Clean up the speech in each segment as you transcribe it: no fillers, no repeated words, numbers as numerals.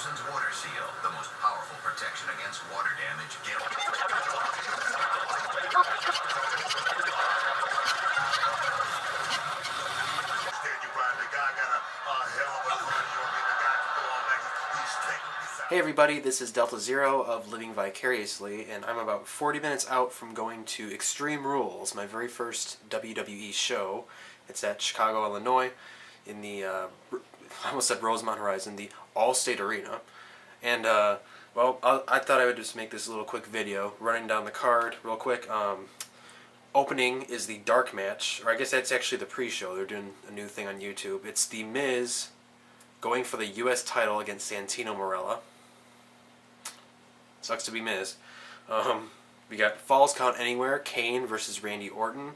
Water Seal, the most powerful protection against water damage. Hey everybody, this is Delta Zero of Living Vicariously, and I'm about 40 minutes out from going to Extreme Rules, my very first WWE show. It's at Chicago, Illinois, in the, I almost said Rosemont Horizon, the All-State Arena. And, well, I thought I would just make this little quick video, running down the card real quick. Opening is the dark match, or I guess that's actually the pre-show. They're doing a new thing on YouTube. It's The Miz going for the U.S. title against Santino Marella. Sucks to be Miz. We got Falls Count Anywhere, Kane versus Randy Orton.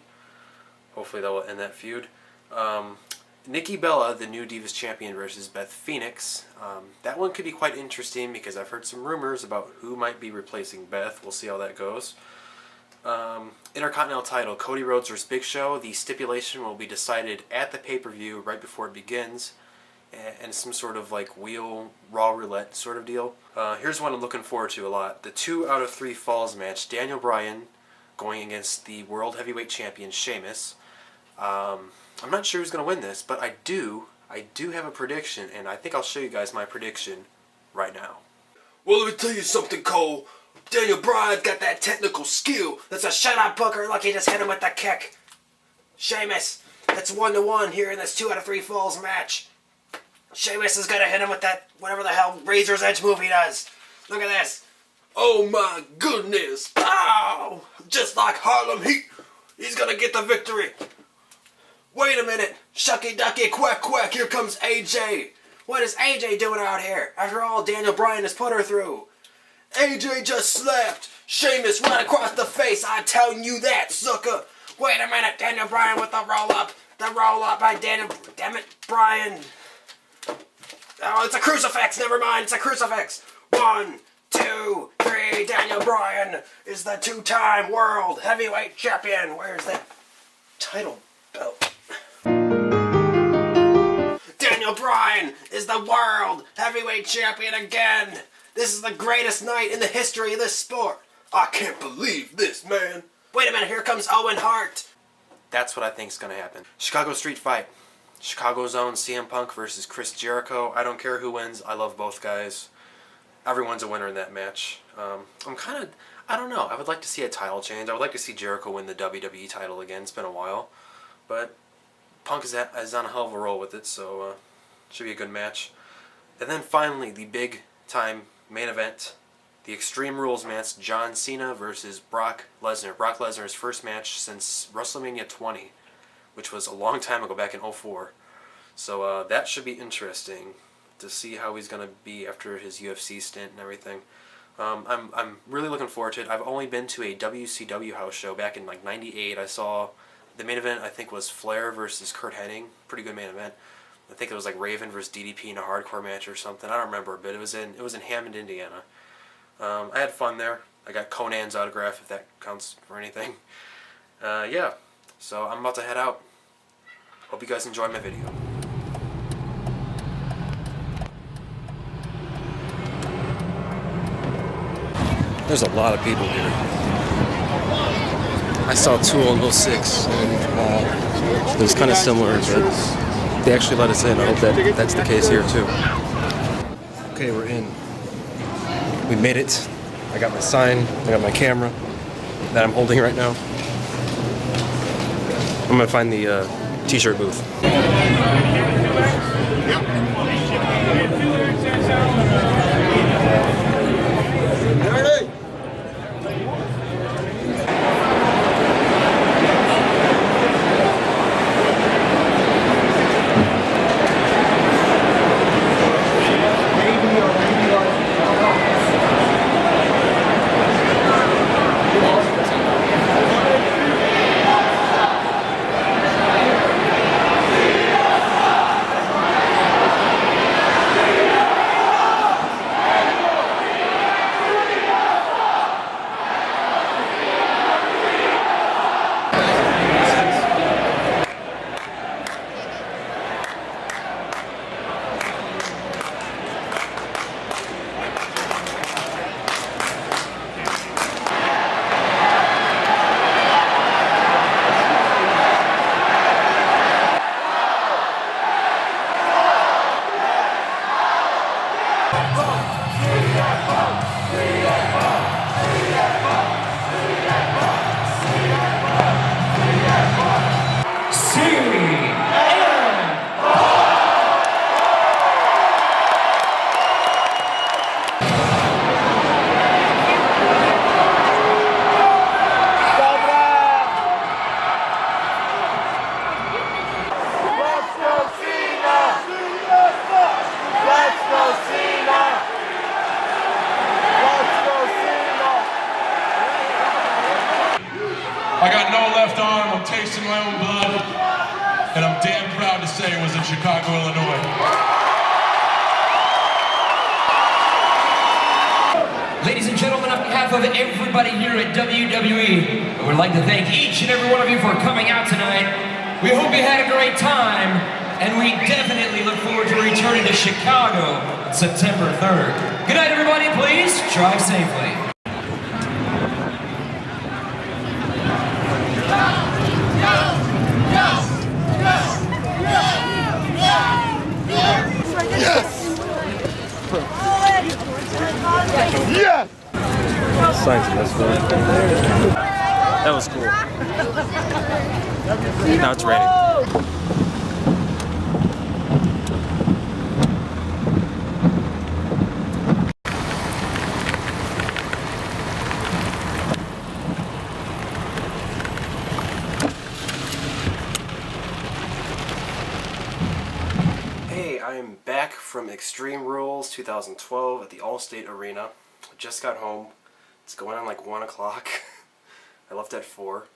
Hopefully that will end that feud. Nikki Bella, the new Divas Champion, versus Beth Phoenix. That one could be quite interesting because I've heard some rumors about who might be replacing Beth. We'll see how that goes. Intercontinental title, Cody Rhodes versus Big Show. The stipulation will be decided at the pay-per-view right before it begins. And some sort of like wheel raw roulette sort of deal. Here's one I'm looking forward to a lot. The 2 out of 3 Falls match. Daniel Bryan going against the World Heavyweight Champion Sheamus. I'm not sure who's going to win this, but I do have a prediction, and I think I'll show you guys my prediction right now. Well, let me tell you something, Cole. Daniel Bryan's got that technical skill. That's a shut-up booker. Look, he just hit him with the kick. Sheamus, that's 1-1 here in this 2 out of 3 Falls match. Sheamus is gonna hit him with that, whatever the hell, Razor's Edge move he does. Look at this. Oh my goodness. Ow! Just like Harlem Heat, he's gonna get the victory. Wait a minute. Shucky ducky quack quack, here comes AJ. What is AJ doing out here? After all, Daniel Bryan has put her through. AJ just slapped Sheamus right across the face. I'm telling you that, sucker. Wait a minute. Daniel Bryan with the roll up. The roll up by Daniel. Damn it, Bryan. Oh, it's a crucifix. Never mind. It's a crucifix. 1, 2, 3. Daniel Bryan is the 2-time World Heavyweight Champion. Where's that title belt? Daniel Bryan is the World Heavyweight Champion again. This is the greatest night in the history of this sport. I can't believe this, man. Wait a minute. Here comes Owen Hart. That's what I think is going to happen. Chicago Street Fight. Chicago's own CM Punk versus Chris Jericho. I don't care who wins. I love both guys. Everyone's a winner in that match. I don't know. I would like to see a title change. I would like to see Jericho win the WWE title again. It's been a while. But Punk is on a hell of a roll with it, so should be a good match. And then finally, the big time main event. The Extreme Rules match. John Cena versus Brock Lesnar. Brock Lesnar's first match since WrestleMania 20. Which was a long time ago, back in 2004. So that should be interesting to see how he's going to be after his UFC stint and everything. I'm really looking forward to it. I've only been to a WCW house show back in like '98. I saw the main event, I think, was Flair versus Kurt Hennig. Pretty good main event. I think it was like Raven versus DDP in a hardcore match or something. I don't remember, but it was in Hammond, Indiana. I had fun there. I got Conan's autograph, if that counts for anything. Yeah. So I'm about to head out. Hope you guys enjoy my video. There's a lot of people here. I saw Tool in 06, and it was kind of similar, but they actually let us in. I hope that's the case here too. Okay, we're in. We made it. I got my sign, I got my camera that I'm holding right now. I'm gonna find the t-shirt booth. I got no left arm, I'm tasting my own blood, and I'm damn proud to say it was in Chicago, Illinois. Ladies and gentlemen, on behalf of everybody here at WWE, I would like to thank each and every one of you for coming out tonight. We hope you had a great time, and we definitely look forward to returning to Chicago on September 3rd. Good night, everybody. Please drive safely. Yes! Science, that's cool. That was cool. Now it's raining. Hey, I am back from Extreme Rules 2012 at the Allstate Arena. I just got home. It's going on like 1 o'clock. I left at 4.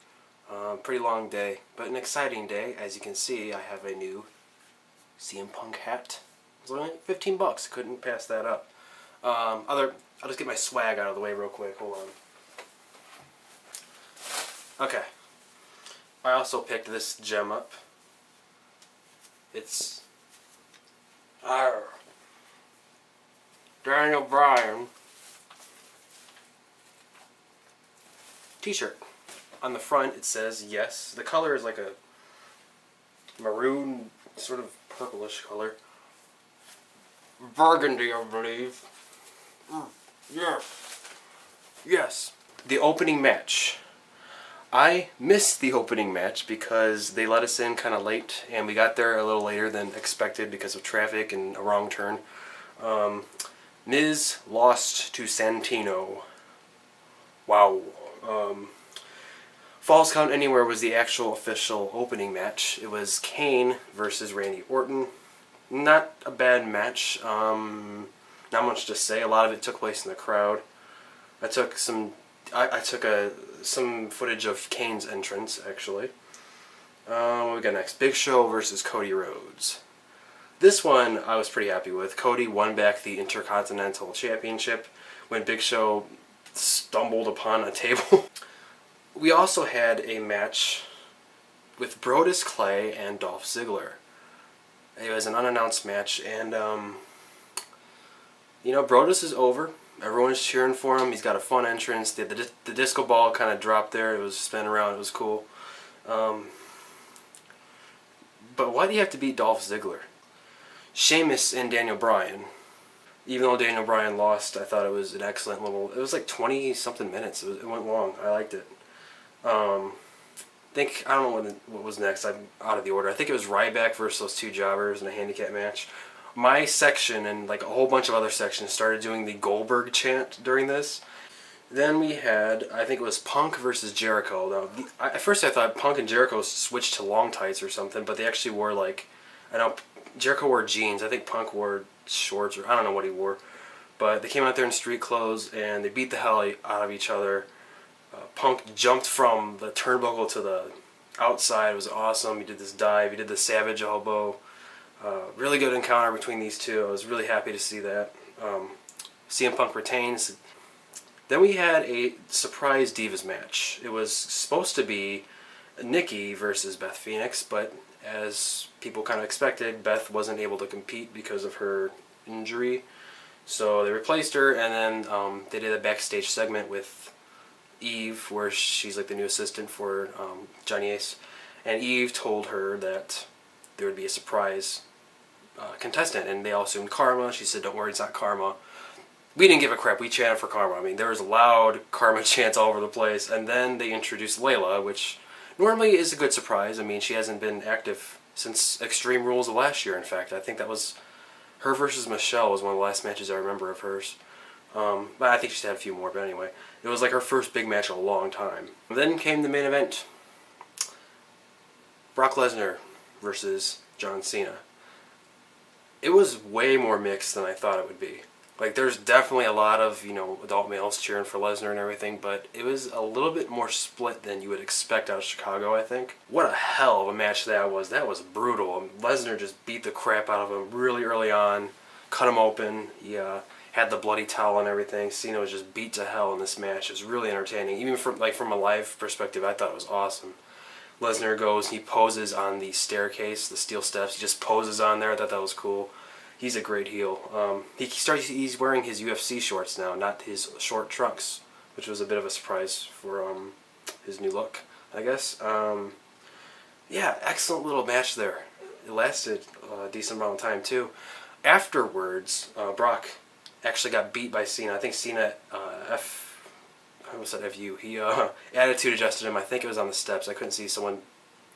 Pretty long day, but an exciting day. As you can see, I have a new CM Punk hat. It was only 15 bucks. Couldn't pass that up. I'll just get my swag out of the way real quick. Hold on. Okay. I also picked this gem up. It's Daniel Bryan t-shirt. On the front it says yes. The color is like a maroon, sort of purplish color. Burgundy, I believe. Yes. Yes. The opening match. I missed the opening match because they let us in kind of late, and we got there a little later than expected because of traffic and a wrong turn. Miz lost to Santino. Wow. Falls Count Anywhere was the actual official opening match. It was Kane versus Randy Orton. Not a bad match. Not much to say. A lot of it took place in the crowd. I took some footage of Kane's entrance, actually. What we got next? Big Show versus Cody Rhodes. This one I was pretty happy with. Cody won back the Intercontinental Championship when Big Show stumbled upon a table. We also had a match with Brodus Clay and Dolph Ziggler. It was an unannounced match, and Brodus is over. Everyone's cheering for him. He's got a fun entrance. The disco ball kind of dropped there. It was spinning around. It was cool. But why do you have to beat Dolph Ziggler? Sheamus and Daniel Bryan. Even though Daniel Bryan lost, I thought it was an excellent little... It was like 20-something minutes. It went long. I liked it. I don't know what was next. I'm out of the order. I think it was Ryback versus those two jobbers in a handicap match. My section and like a whole bunch of other sections started doing the Goldberg chant during this. Then we had, I think it was Punk versus Jericho. Now, at first I thought Punk and Jericho switched to long tights or something, but they actually wore like... I know Jericho wore jeans. I think Punk wore shorts, or I don't know what he wore. But they came out there in street clothes and they beat the hell out of each other. Punk jumped from the turnbuckle to the outside. It was awesome. He did this dive. He did the Savage elbow. Really good encounter between these two. I was really happy to see that. CM Punk retains. Then we had a surprise Divas match. It was supposed to be Nikki versus Beth Phoenix, but as people kind of expected, Beth wasn't able to compete because of her injury. So they replaced her, and then they did a backstage segment with Eve, where she's like the new assistant for Johnny Ace. And Eve told her that there would be a surprise contestant, and they all assumed Karma. She said, "Don't worry, it's not Karma." We didn't give a crap. We chanted for Karma. I mean, there was loud Karma chants all over the place. And then they introduced Layla, which normally is a good surprise. I mean, she hasn't been active since Extreme Rules of last year, in fact. I think that was her versus Michelle was one of the last matches I remember of hers. But I think she's had a few more, but anyway. It was like her first big match in a long time. Then came the main event. Brock Lesnar versus John Cena. It was way more mixed than I thought it would be. Like, there's definitely a lot of, adult males cheering for Lesnar and everything, but it was a little bit more split than you would expect out of Chicago, I think. What a hell of a match that was. That was brutal. Lesnar just beat the crap out of him really early on, cut him open. He had the bloody towel and everything. Cena was just beat to hell in this match. It was really entertaining. Even from a live perspective, I thought it was awesome. Lesnar goes, he poses on the staircase, the steel steps. He just poses on there. I thought that was cool. He's a great heel. He's wearing his UFC shorts now, not his short trunks, which was a bit of a surprise for his new look, I guess. Yeah, excellent little match there. It lasted a decent amount of time too. Afterwards, Brock actually got beat by Cena. I think Cena I almost said FU. He attitude adjusted him. I think it was on the steps. I couldn't see. Someone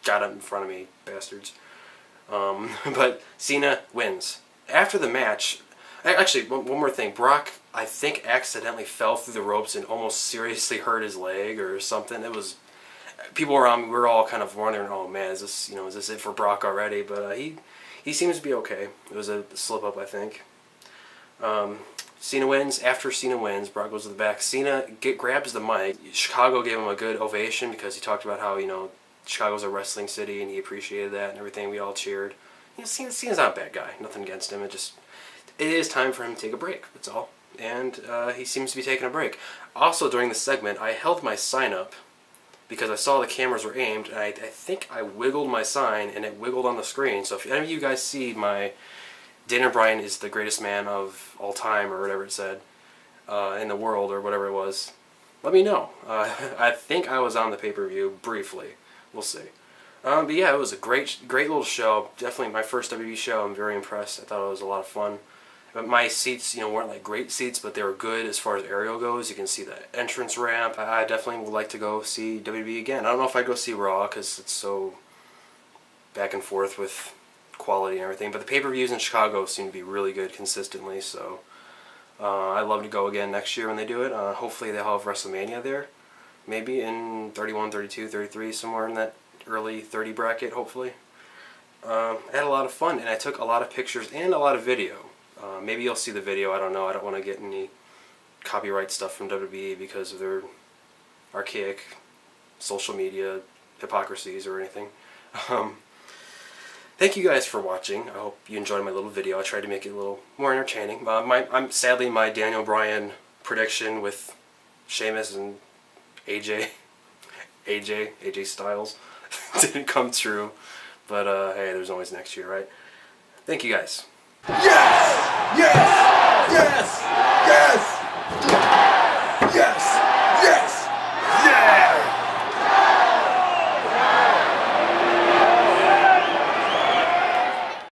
got up in front of me, bastards. But Cena wins. After the match, actually, one more thing. Brock, I think, accidentally fell through the ropes and almost seriously hurt his leg or something. It was, people around me, we were all kind of wondering, oh man, is this it for Brock already? But he seems to be okay. It was a slip up, I think. Cena wins. After Cena wins, Brock goes to the back. Cena grabs the mic. Chicago gave him a good ovation because he talked about how, Chicago's a wrestling city and he appreciated that and everything. We all cheered. Cena's not a bad guy. Nothing against him. It is time for him to take a break. That's all. And he seems to be taking a break. Also, during the segment, I held my sign up because I saw the cameras were aimed, and I think I wiggled my sign, and it wiggled on the screen. So if any of you guys see my Daniel Bryan is the greatest man of all time, or whatever it said, in the world, or whatever it was, let me know. I think I was on the pay-per-view briefly. We'll see. But yeah, it was a great little show. Definitely my first WWE show. I'm very impressed. I thought it was a lot of fun. But my seats, weren't like great seats, but they were good as far as aerial goes. You can see the entrance ramp. I definitely would like to go see WWE again. I don't know if I'd go see Raw because it's so back and forth with quality and everything. But the pay-per-views in Chicago seem to be really good consistently. So I'd love to go again next year when they do it. Hopefully they'll have WrestleMania there. Maybe in 31, 32, 33, somewhere in that early 30 bracket, hopefully. I had a lot of fun, and I took a lot of pictures and a lot of video. Maybe you'll see the video, I don't know. I don't want to get any copyright stuff from WWE because of their archaic social media hypocrisies or anything. Thank you guys for watching. I hope you enjoyed my little video. I tried to make it a little more entertaining. Sadly, my Daniel Bryan prediction with Sheamus and AJ Styles didn't come true, but hey, there's always next year, right? Thank you guys. Yes! Yes! Yes! Yes!